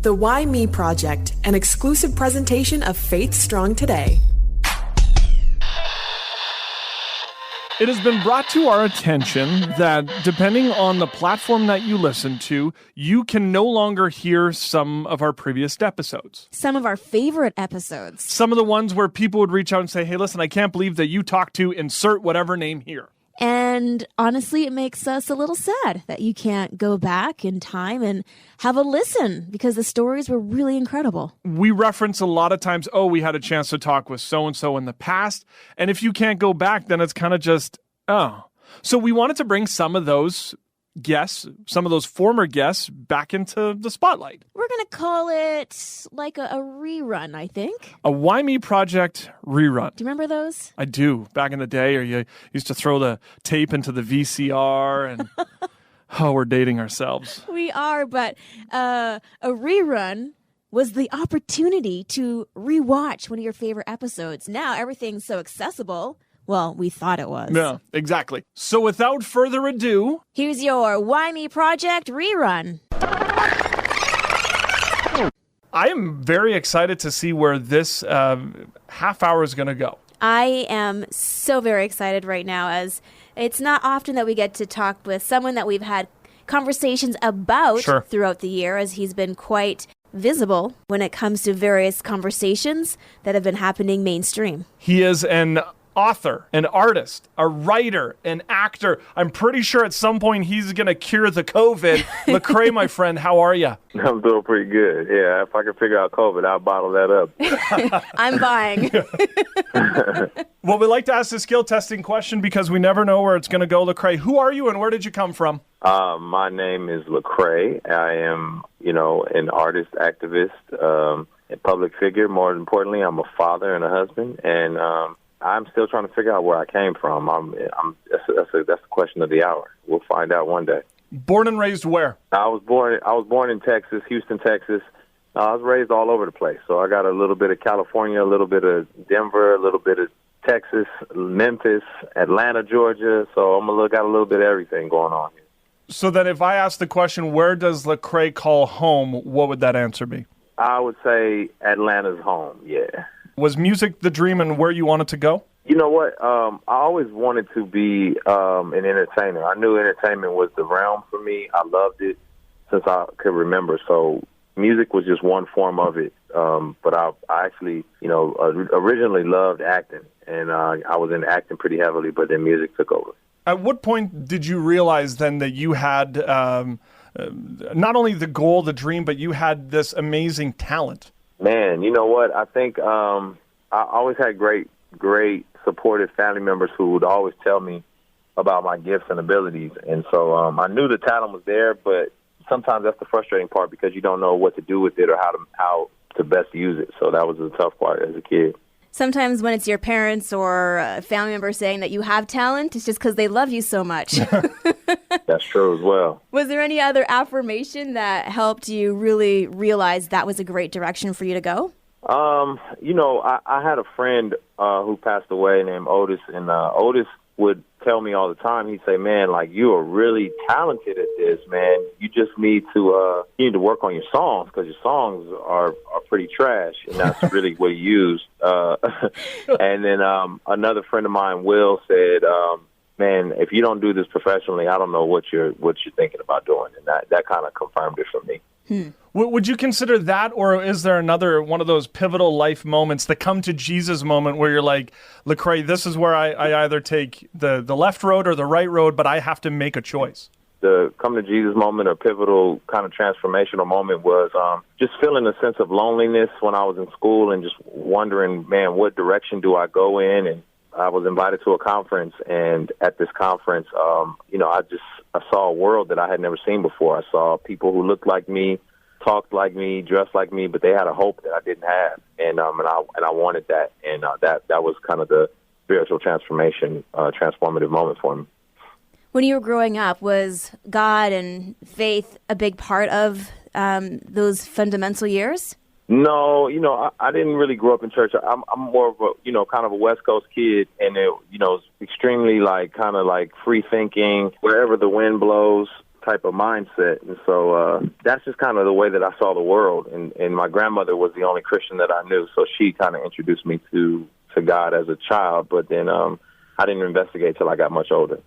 The Why Me Project, an exclusive presentation of Faith Strong Today. It has been brought to our attention that depending on the platform that you listen to, you can no longer hear some of our previous episodes. Some of our favorite episodes. Some of the ones where people would reach out and say, hey, listen, I can't believe that you talked to insert whatever name here. And honestly, it makes us a little sad that you can't go back in time and have a listen because the stories were really incredible. We reference a lot of times, we had a chance to talk with so-and-so in the past. And if you can't go back, then it's kind of just, So we wanted to bring some of those guests, some of those former guests back into the spotlight. We're going to call it like a rerun, I think. A Why Me Project rerun. Do you remember those? I do. Back in the day, or you used to throw the tape into the VCR and, we're dating ourselves. We are, but a rerun was the opportunity to rewatch one of your favorite episodes. Now everything's so accessible. Well, we thought it was. Yeah, exactly. So without further ado, here's your Why Me Project rerun. I am very excited to see where this half hour is going to go. I am so very excited right now, as it's not often that we get to talk with someone that we've had conversations about throughout the year, as he's been quite visible when it comes to various conversations that have been happening mainstream. He is an author, an artist, a writer, an actor. I'm pretty sure at some point he's going to cure the COVID. Lecrae, my friend, how are you? I'm doing pretty good. Yeah, if I can figure out COVID, I'll bottle that up. I'm buying. Well, we like to ask the skill testing question because we never know where it's going to go. Lecrae, who are you and where did you come from? My name is Lecrae. I am, an artist, activist, a public figure. More importantly, I'm a father and a husband, and I'm still trying to figure out where I came from. That's the question of the hour. We'll find out one day. Born and raised where? I was born in Texas, Houston, Texas. I was raised all over the place. So I got a little bit of California, a little bit of Denver, a little bit of Texas, Memphis, Atlanta, Georgia. So got a little bit of everything going on here. So then if I ask the question, where does Lecrae call home, what would that answer be? I would say Atlanta's home, yeah. Was music the dream and where you wanted to go? You know what? I always wanted to be an entertainer. I knew entertainment was the realm for me. I loved it since I could remember. So music was just one form of it. But I actually, originally loved acting. And I was in acting pretty heavily, but then music took over. At what point did you realize then that you had not only the goal, the dream, but you had this amazing talent? Man, you know what? I think I always had great supportive family members who would always tell me about my gifts and abilities. And so I knew the talent was there, but sometimes that's the frustrating part because you don't know what to do with it or how to best use it. So that was the tough part as a kid. Sometimes when it's your parents or a family member saying that you have talent, it's just because they love you so much. That's true as well. Was there any other affirmation that helped you really realize that was a great direction for you to go? I had a friend who passed away named Otis, and Otis would tell me all the time, he'd say, man, like, you are really talented at this, man. You just need to work on your songs because your songs are pretty trash, and that's really what he used. And then another friend of mine, Will, said, man, if you don't do this professionally, I don't know what you're thinking about doing. And that kind of confirmed it for me. Would you consider that, or is there another one of those pivotal life moments, the come to Jesus moment where you're like, Lecrae, this is where I either take the left road or the right road, but I have to make a choice? The come to Jesus moment or pivotal kind of transformational moment was just feeling a sense of loneliness when I was in school and just wondering, man, what direction do I go in? And I was invited to a conference, and at this conference, I saw a world that I had never seen before. I saw people who looked like me, talked like me, dressed like me, but they had a hope that I didn't have, and I wanted that, and that was kind of the spiritual transformative moment for me. When you were growing up, was God and faith a big part of those fundamental years? No, I didn't really grow up in church. I'm more of a, kind of a West Coast kid, and it, extremely kind of free thinking, wherever the wind blows, type of mindset. And so that's just kind of the way that I saw the world. And my grandmother was the only Christian that I knew, so she kind of introduced me to God as a child. But then I didn't investigate till I got much older.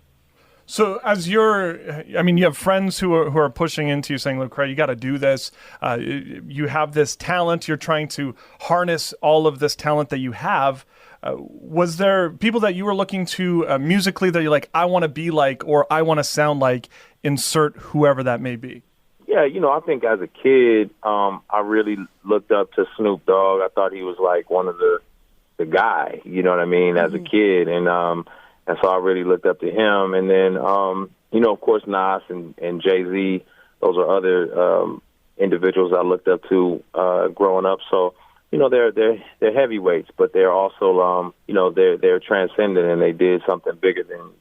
So you have friends who are pushing into you saying, Lecrae, you got to do this. You have this talent. You're trying to harness all of this talent that you have. Was there people that you were looking to musically that you're like, I want to be like, or I want to sound like, insert whoever that may be? Yeah, I think as a kid, I really looked up to Snoop Dogg. I thought he was like one of the guy, you know what I mean, as a kid. And so I really looked up to him. And then, of course, Nas and Jay-Z, those are other individuals I looked up to growing up. So, they're heavyweights, but they're also, they're transcendent, and they did something bigger than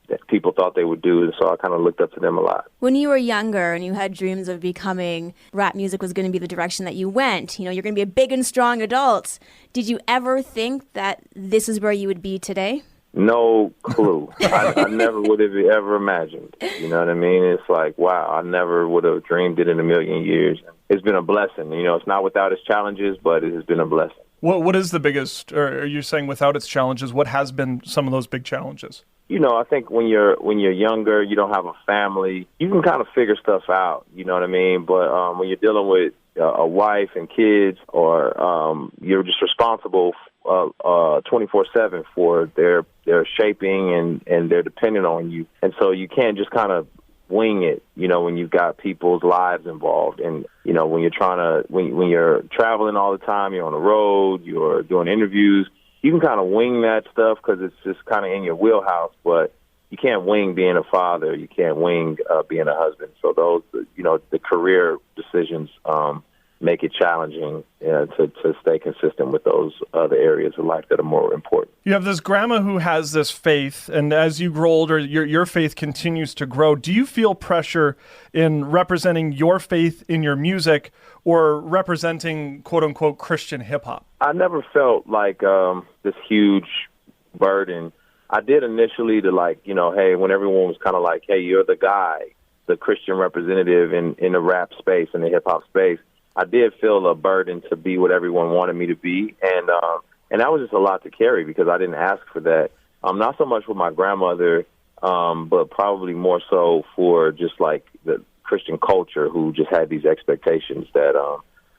that people thought they would do. And so I kind of looked up to them a lot. When you were younger and you had dreams of becoming rap music was going to be the direction that you went, you're going to be a big and strong adult. Did you ever think that this is where you would be today? No clue. I never would have ever imagined. You know what I mean? It's like, wow, I never would have dreamed it in a million years. It's been a blessing. It's not without its challenges, but it has been a blessing. What is the biggest, or are you saying without its challenges, what has been some of those big challenges? I think when you're younger, you don't have a family, you can kind of figure stuff out, you know what I mean? But when you're dealing with a wife and kids, or you're just responsible 24/7 for their shaping, and they're dependent on you. And so you can't just kind of wing it, when you've got people's lives involved. And, when you're traveling all the time, you're on the road, you're doing interviews, you can kind of wing that stuff because it's just kind of in your wheelhouse, but you can't wing being a father. You can't wing being a husband. So those, the career decisions make it challenging to stay consistent with those other areas of life that are more important. You have this grandma who has this faith, and as you grow older, your faith continues to grow. Do you feel pressure in representing your faith in your music or representing quote-unquote Christian hip-hop? I never felt like this huge burden. I did initially hey, when everyone was kind of like, hey, you're the guy, the Christian representative in the rap space, in the hip-hop space, I did feel a burden to be what everyone wanted me to be, and that was just a lot to carry because I didn't ask for that. Not so much with my grandmother, but probably more so for just like the Christian culture, who just had these expectations that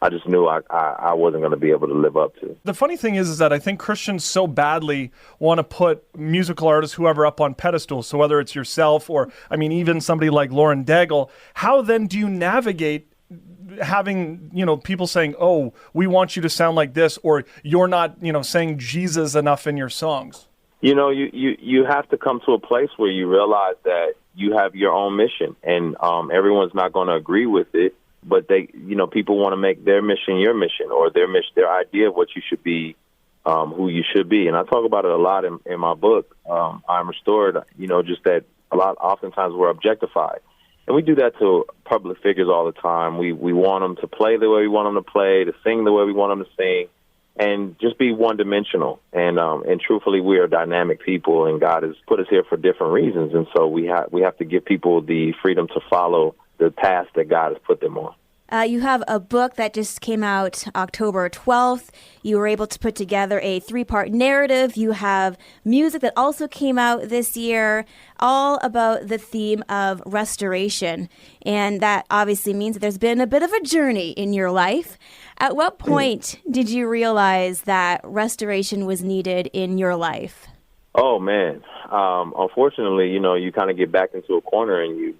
I just knew I wasn't going to be able to live up to. The funny thing is that I think Christians so badly want to put musical artists, whoever, up on pedestals. So whether it's yourself or, even somebody like Lauren Daigle, how then do you navigate having, people saying, oh, we want you to sound like this, or you're not, saying Jesus enough in your songs? You have to come to a place where you realize that you have your own mission, and everyone's not going to agree with it, but people want to make their mission your mission, or their idea of what you should be, who you should be. And I talk about it a lot in my book, I'm Restored, just that oftentimes we're objectified. And we do that to public figures all the time. We want them to play the way we want them to play, to sing the way we want them to sing, and just be one-dimensional. And truthfully, we are dynamic people, and God has put us here for different reasons. And so we have to give people the freedom to follow the path that God has put them on. You have a book that just came out October 12th. You were able to put together a 3-part narrative. You have music that also came out this year, all about the theme of restoration. And that obviously means that there's been a bit of a journey in your life. At what point did you realize that restoration was needed in your life? Oh, man. Unfortunately, you kind of get back into a corner and you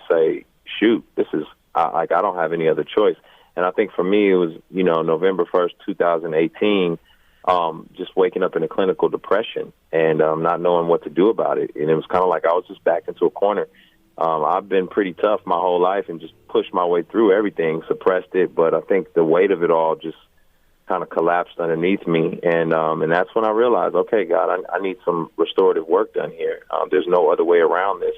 say, shoot, this is, I don't have any other choice. And I think for me, it was, November 1st, 2018, just waking up in a clinical depression and not knowing what to do about it. And it was kind of like I was just backed into a corner. I've been pretty tough my whole life and just pushed my way through everything, suppressed it. But I think the weight of it all just kind of collapsed underneath me. And that's when I realized, okay, God, I need some restorative work done here. There's no other way around this.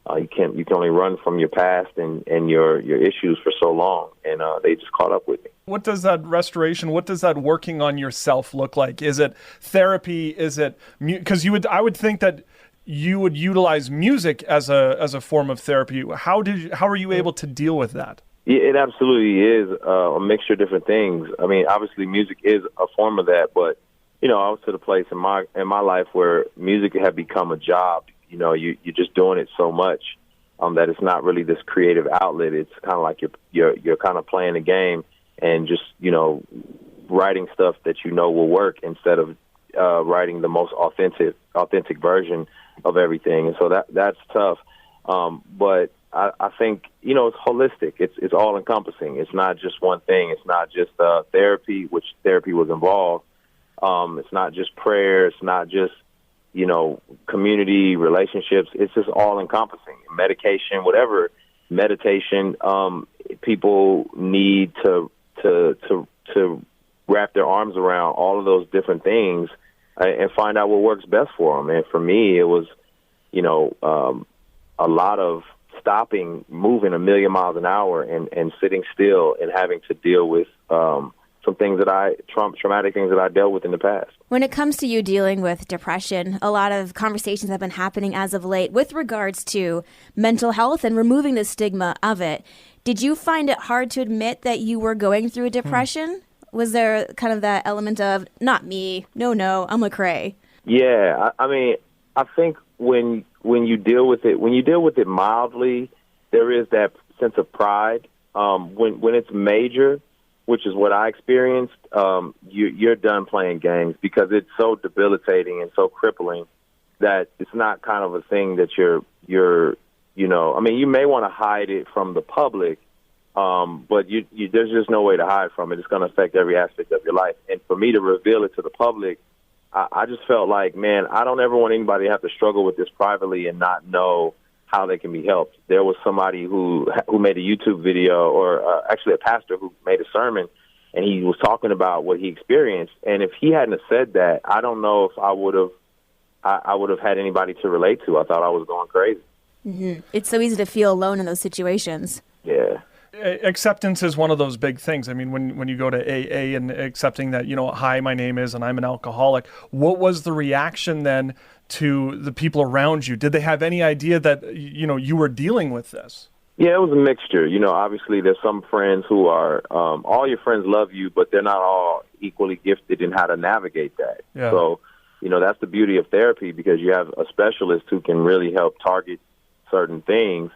You can only run from your past and your issues for so long, and they just caught up with me. What does that restoration, what does that working on yourself look like? Is it therapy? Is it, because I would think that you would utilize music as a form of therapy. How were you able to deal with that? Yeah, it absolutely is a mixture of different things. I mean, obviously music is a form of that, but I was to the place in my life where music had become a job. You're just doing it so much that it's not really this creative outlet. It's kind of like you're kind of playing a game and just writing stuff that will work instead of writing the most authentic version of everything. And so that's tough. But I think, it's holistic. It's all encompassing. It's not just one thing. It's not just therapy, which therapy was involved. It's not just prayer. It's not just, community relationships. It's just all encompassing. Medication, whatever meditation, people need to wrap their arms around all of those different things and find out what works best for them. And for me, it was, a lot of moving a million miles an hour and sitting still and having to deal with some things traumatic things that I dealt with in the past. When it comes to you dealing with depression, a lot of conversations have been happening as of late with regards to mental health and removing the stigma of it. Did you find it hard to admit that you were going through a depression? Was there kind of that element of, not me, no, I'm Lecrae? Yeah, I mean, I think when you deal with it mildly, there is that sense of pride. When it's major, which is what I experienced, you're done playing games because it's so debilitating and so crippling that it's not kind of a thing that you're I mean, you may want to hide it from the public, but there's just no way to hide from it. It's going to affect every aspect of your life. And for me to reveal it to the public, I just felt like, man, I don't ever want anybody to have to struggle with this privately and not know how they can be helped. There was somebody who made a YouTube video, or actually a pastor who made a sermon, and he was talking about what he experienced. And if he hadn't have said that, I don't know if I would have had anybody to relate to. I thought I was going crazy. Mm-hmm. It's so easy to feel alone in those situations. Yeah. Acceptance is one of those big things. I mean, when you go to AA and accepting that, hi, my name is, and I'm an alcoholic, what was the reaction then to the people around you? Did they have any idea that, you were dealing with this? Yeah, it was a mixture. Obviously there's some friends who are, all your friends love you, but they're not all equally gifted in how to navigate that. Yeah. So, that's the beauty of therapy, because you have a specialist who can really help target certain things.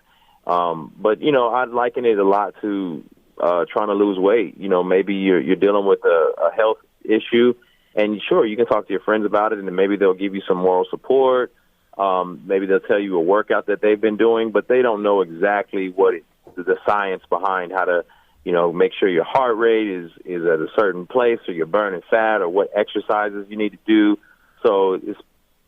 But, I'd liken it a lot to trying to lose weight. Maybe you're dealing with a health issue, and sure, you can talk to your friends about it, and then maybe they'll give you some moral support. Maybe they'll tell you a workout that they've been doing, but they don't know exactly the science behind how to, make sure your heart rate is at a certain place, or you're burning fat, or what exercises you need to do. So it's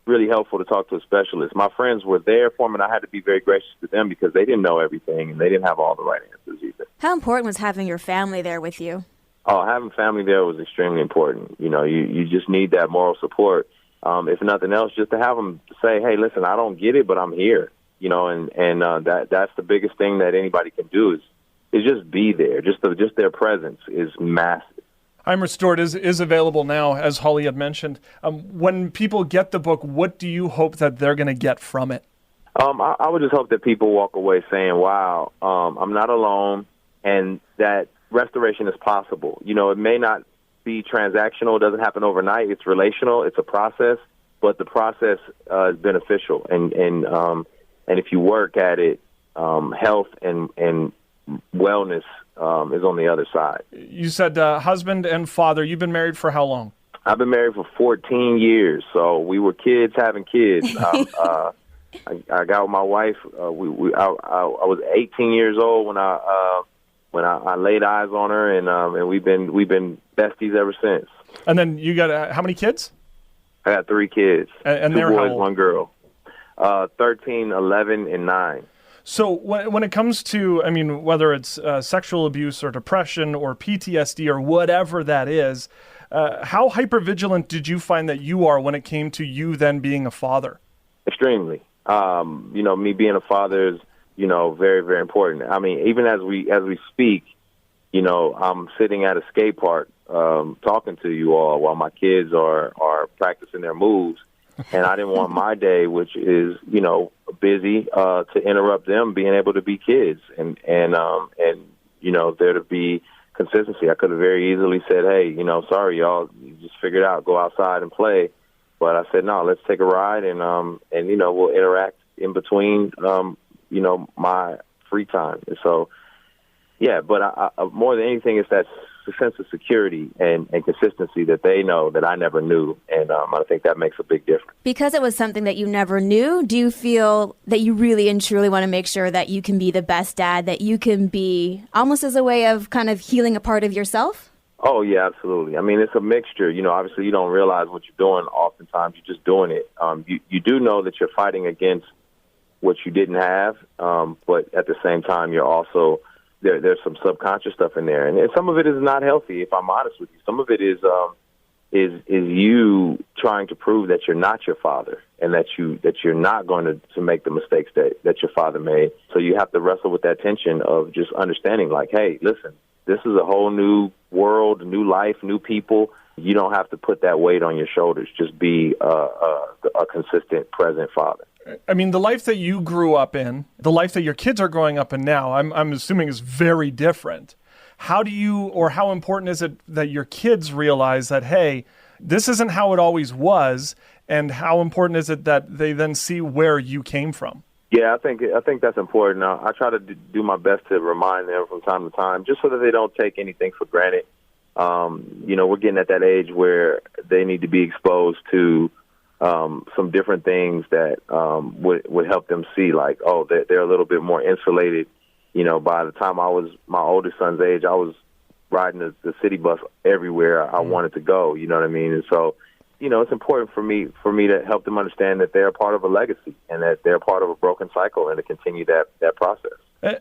really helpful to talk to a specialist. My friends were there for me, and I had to be very gracious to them because they didn't know everything, and they didn't have all the right answers either. How important was having your family there with you? Oh, having family there was extremely important. You just need that moral support. If nothing else, just to have them say, hey, listen, I don't get it, but I'm here. That's the biggest thing that anybody can do is just be there. Just their presence is massive. I'm Restored is available now, as Holly had mentioned. When people get the book, what do you hope that they're going to get from it? I would just hope that people walk away saying, wow, I'm not alone, and that restoration is possible. It may not be transactional. It doesn't happen overnight. It's relational. It's a process, but the process is beneficial. And if you work at it, health and wellness is on the other side. You said husband and father. You've been married for how long? I've been married for 14 years. So we were kids having kids. I got with my wife. I was 18 years old when I laid eyes on her, and we've been besties ever since. And then you got how many kids? I got 3 kids. And 2 they're boys, how old? 1 girl. 13, 11, and 9. So when it comes to, whether it's sexual abuse or depression or PTSD or whatever that is, how hypervigilant did you find that you are when it came to you then being a father? Extremely. Me being a father is, very, very important. Even as we speak, I'm sitting at a skate park talking to you all while my kids are practicing their moves. And I didn't want my day, which is, busy, to interrupt them being able to be kids and there to be consistency. I could have very easily said, hey, sorry, y'all, you just figure it out, go outside and play. But I said, no, let's take a ride and we'll interact in between, my free time. And so, yeah, but I more than anything, it's that sense of security and consistency that they know that I never knew. And I think that makes a big difference. Because it was something that you never knew, do you feel that you really and truly want to make sure that you can be the best dad, that you can be almost as a way of kind of healing a part of yourself? Oh, yeah, absolutely. I mean, it's a mixture. Obviously you don't realize what you're doing. Oftentimes you're just doing it. You do know that you're fighting against what you didn't have, but at the same time, you're also there's some subconscious stuff in there, and some of it is not healthy. If I'm honest with you, some of it is you trying to prove that you're not your father, and that you're not going to make the mistakes that your father made. So you have to wrestle with that tension of just understanding, like, hey, listen, this is a whole new world, new life, new people. You don't have to put that weight on your shoulders. Just be a consistent, present father. I mean, the life that you grew up in, the life that your kids are growing up in now, I'm assuming is very different. How important is it that your kids realize that, hey, this isn't how it always was, and how important is it that they then see where you came from? Yeah, I think that's important. I try to do my best to remind them from time to time, just so that they don't take anything for granted. We're getting at that age where they need to be exposed to some different things that would help them see, like, oh, they're a little bit more insulated. By the time I was my oldest son's age, I was riding the city bus everywhere I wanted to go. You know what I mean? And so, it's important for me to help them understand that they're a part of a legacy and that they're part of a broken cycle, and to continue that process.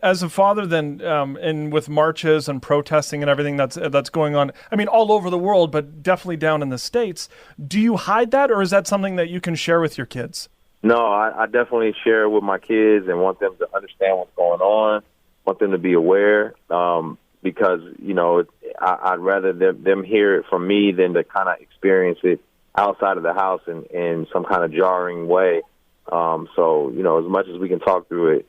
As a father, then, and with marches and protesting and everything that's going on, I mean, all over the world, but definitely down in the States, do you hide that, or is that something that you can share with your kids? No, I definitely share with my kids and want them to understand what's going on, want them to be aware, because, I'd rather them hear it from me than to kind of experience it outside of the house in some kind of jarring way. So, as much as we can talk through it,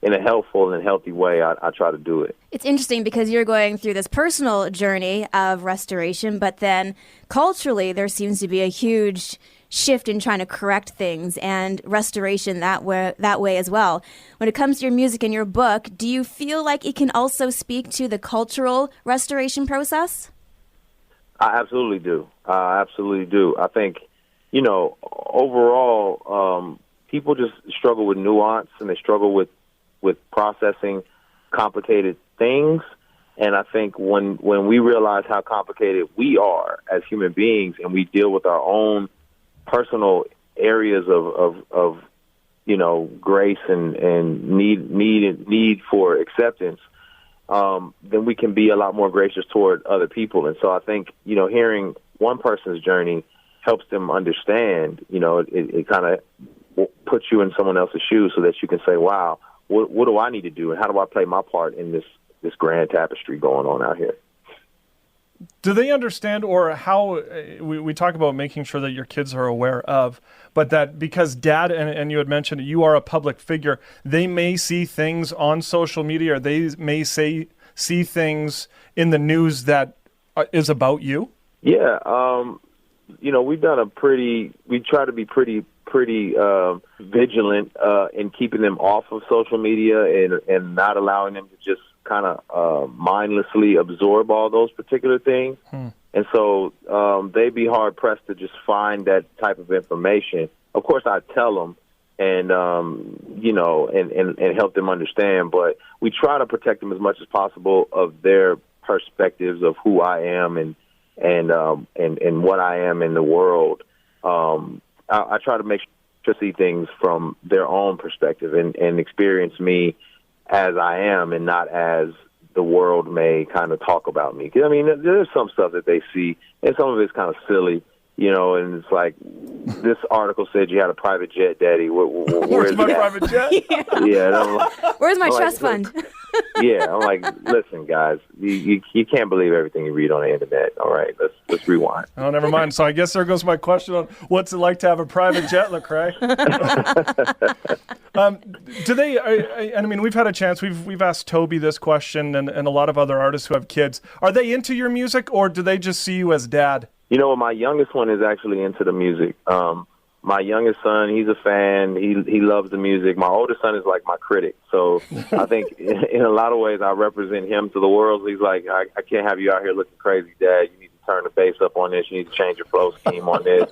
in a helpful and healthy way, I try to do it. It's interesting because you're going through this personal journey of restoration, but then culturally there seems to be a huge shift in trying to correct things and restoration that way as well. When it comes to your music and your book, do you feel like it can also speak to the cultural restoration process? I absolutely do. I think, overall, people just struggle with nuance, and they struggle with processing complicated things. And I think when we realize how complicated we are as human beings, and we deal with our own personal areas of grace and need for acceptance, then we can be a lot more gracious toward other people. And so I think, hearing one person's journey helps them understand, it kind of puts you in someone else's shoes, so that you can say, wow, what do I need to do, and how do I play my part in this grand tapestry going on out here? Do they understand, or how we talk about making sure that your kids are aware of, but that because Dad, and you had mentioned you are a public figure, they may see things on social media, or they may see things in the news that is about you? Yeah. We try to be pretty vigilant in keeping them off of social media and not allowing them to just kind of mindlessly absorb all those particular things. And so they'd be hard pressed to just find that type of information. Of course, I tell them and help them understand, but we try to protect them as much as possible of their perspectives of who I am and what I am in the world. I try to make sure to see things from their own perspective and experience me as I am, and not as the world may kind of talk about me. I mean, there's some stuff that they see, and some of it's kind of silly, and it's like, this article said you had a private jet, Daddy. Where's my that? private jet? Yeah. And I'm like, where's my trust fund? Yeah, I'm like, listen, guys, you can't believe everything you read on the internet. All right, let's rewind. Oh, never mind. So I guess there goes my question on what's it like to have a private jet, Lecrae. Do they? I mean, we've had a chance. We've asked Toby this question, and a lot of other artists who have kids. Are they into your music, or do they just see you as dad? My youngest one is actually into the music. My youngest son, he's a fan. He loves the music. My oldest son is like my critic. So I think in a lot of ways I represent him to the world. He's like, I can't have you out here looking crazy, Dad. You need to turn the bass up on this. You need to change your flow scheme on this.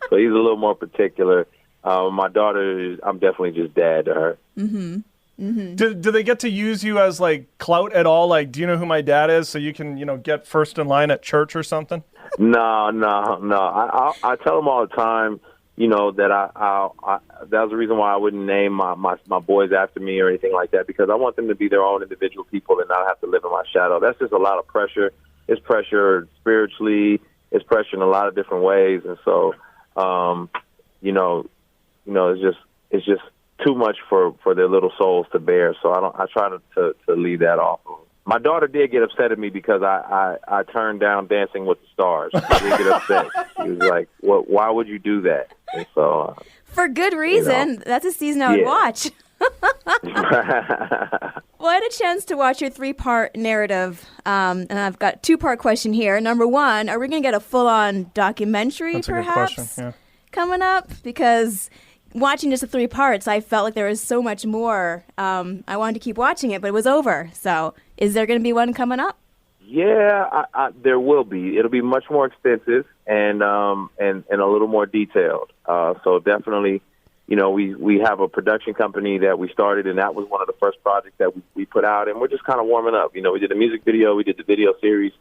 So he's a little more particular. My daughter, I'm definitely just dad to her. Mm-hmm. Mm-hmm. Do they get to use you as like clout at all? Like, do you know who my dad is, so you can get first in line at church or something? No. I tell them all the time, that I that's the reason why I wouldn't name my boys after me or anything like that, because I want them to be their own individual people and not have to live in my shadow. That's just a lot of pressure. It's pressure spiritually. It's pressure in a lot of different ways, and so it's just too much for their little souls to bear. So I try to leave that off. My daughter did get upset at me because I turned down Dancing with the Stars. She did get upset. She was like, "What? Why would you do that?" And so for good reason. That's a season I would watch. Well, I had a chance to watch your 3-part narrative, and I've got 2-part question here. Number 1, are we going to get a full-on documentary, That's perhaps, a good question. Yeah. coming up? Because watching just the 3 parts, I felt like there was so much more. I wanted to keep watching it, but it was over. So is there going to be one coming up? Yeah, there will be. It'll be much more extensive and a little more detailed. So definitely, we have a production company that we started, and that was one of the first projects that we put out, and we're just kind of warming up. We did a music video, we did the video series,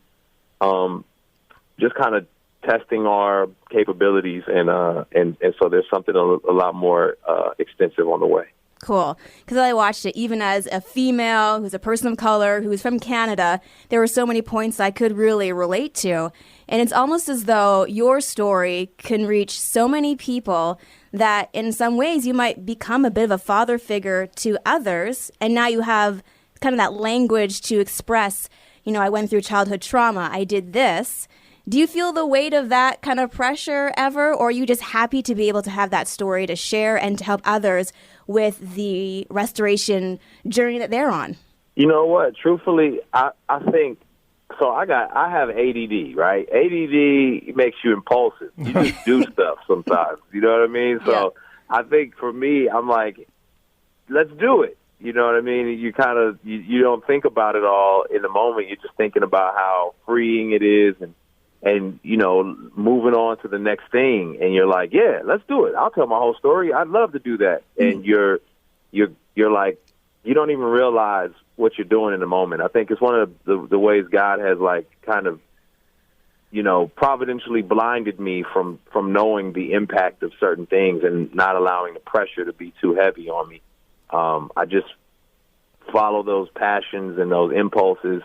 just kind of testing our capabilities, and so there's something a lot more extensive on the way. Cool. Because I watched it, even as a female who's a person of color, who's from Canada, there were so many points I could really relate to. And it's almost as though your story can reach so many people that in some ways you might become a bit of a father figure to others. And now you have kind of that language to express, I went through childhood trauma, I did this. Do you feel the weight of that kind of pressure ever, or are you just happy to be able to have that story to share and to help others with the restoration journey that they're on? You know what? Truthfully, I think so. I have ADD, right? ADD makes you impulsive. You just do stuff sometimes. You know what I mean? So I think for me, I'm like, let's do it. You know what I mean? You kind of you don't think about it all in the moment. You're just thinking about how freeing it is, and moving on to the next thing, and you're like, yeah, let's do it. I'll tell my whole story. I'd love to do that. And you're like, you don't even realize what you're doing in the moment. I think it's one of the ways God has like kind of, providentially blinded me from knowing the impact of certain things and not allowing the pressure to be too heavy on me. I just follow those passions and those impulses.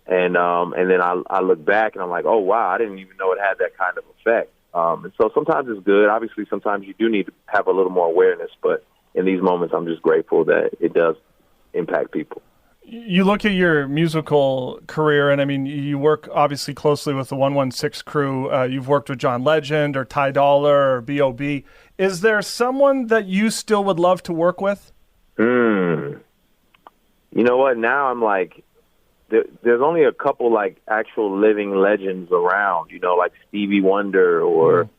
And then I look back and I'm like, oh, wow, I didn't even know it had that kind of effect. And so sometimes it's good. Obviously, sometimes you do need to have a little more awareness. But in these moments, I'm just grateful that it does impact people. You look at your musical career, and I mean, you work obviously closely with the 116 crew. You've worked with John Legend or Ty Dolla or B.O.B. Is there someone that you still would love to work with? You know what? Now I'm like, there's only a couple like actual living legends around, like Stevie Wonder or,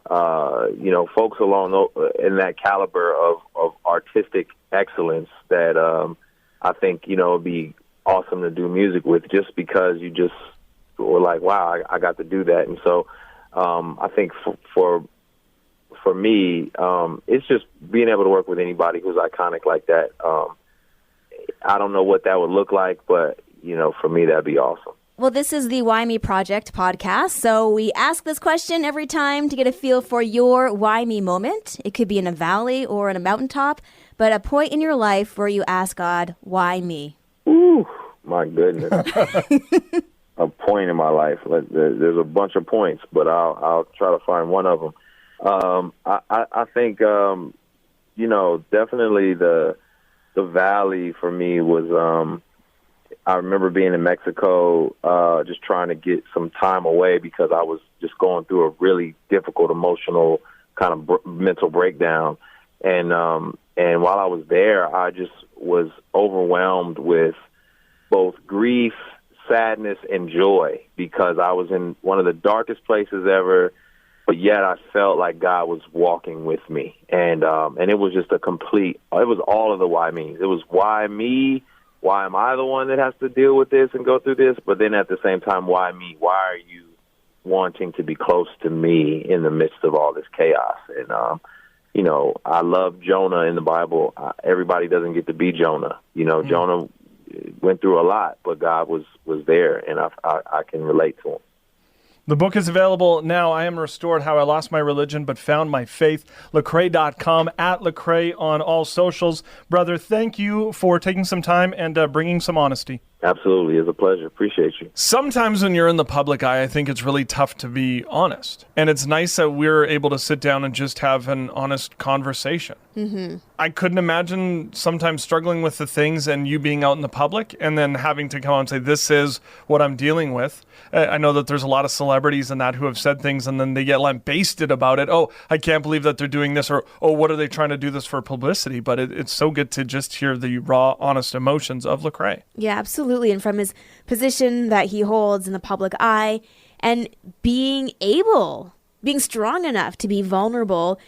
folks along in that caliber of artistic excellence that I think, it'd be awesome to do music with, just because you just were like, wow, I got to do that. And so I think for me, it's just being able to work with anybody who's iconic like that. I don't know what that would look like, but for me, that'd be awesome. Well, this is the Why Me Project podcast, so we ask this question every time to get a feel for your Why Me moment. It could be in a valley or in a mountaintop, but a point in your life where you ask God, why me? Ooh, my goodness. A point point in my life. There's a bunch of points, but I'll try to find one of them. I think, definitely the valley for me was, I remember being in Mexico, just trying to get some time away because I was just going through a really difficult emotional kind of mental breakdown. And while I was there, I just was overwhelmed with both grief, sadness, and joy because I was in one of the darkest places ever, but yet I felt like God was walking with me. And it was just it was all of the why me's. It was why me? Why am I the one that has to deal with this and go through this? But then at the same time, why me? Why are you wanting to be close to me in the midst of all this chaos? And, I love Jonah in the Bible. Everybody doesn't get to be Jonah. Jonah went through a lot, but God was there, and I can relate to him. The book is available now. I Am Restored, How I Lost My Religion But Found My Faith. Lecrae.com, at Lecrae on all socials. Brother, thank you for taking some time and bringing some honesty. Absolutely. It's a pleasure. Appreciate you. Sometimes when you're in the public eye, I think it's really tough to be honest. And it's nice that we're able to sit down and just have an honest conversation. Mm-hmm. I couldn't imagine sometimes struggling with the things and you being out in the public and then having to come out and say, this is what I'm dealing with. I know that there's a lot of celebrities and that who have said things and then they get lambasted about it. Oh, I can't believe that they're doing this, or, oh, what are they trying to do this for publicity? But it's so good to just hear the raw, honest emotions of Lecrae. Yeah, absolutely. And from his position that he holds in the public eye and being strong enough to be vulnerable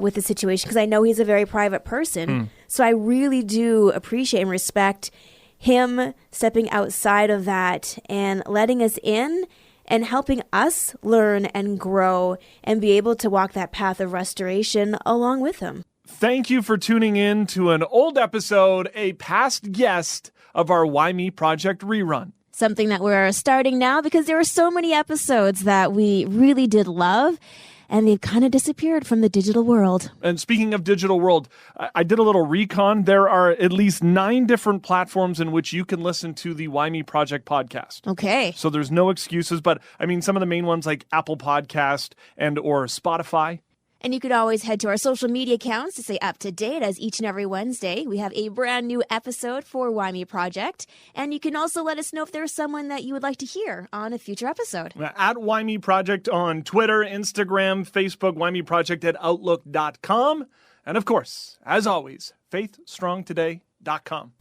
with the situation, because I know he's a very private person. So I really do appreciate and respect him stepping outside of that and letting us in and helping us learn and grow and be able to walk that path of restoration along with him. Thank you for tuning in to an old episode, a past guest of our Why Me Project rerun. Something that we're starting now because there are so many episodes that we really did love, and they've kind of disappeared from the digital world. And speaking of digital world, I did a little recon. There are at least 9 different platforms in which you can listen to the Why Me Project podcast. Okay. So there's no excuses, but I mean, some of the main ones like Apple Podcast and or Spotify. And you could always head to our social media accounts to stay up to date, as each and every Wednesday we have a brand new episode for Why Me Project. And you can also let us know if there's someone that you would like to hear on a future episode. At Why Me Project on Twitter, Instagram, Facebook, whymeproject@outlook.com. And of course, as always, faithstrongtoday.com.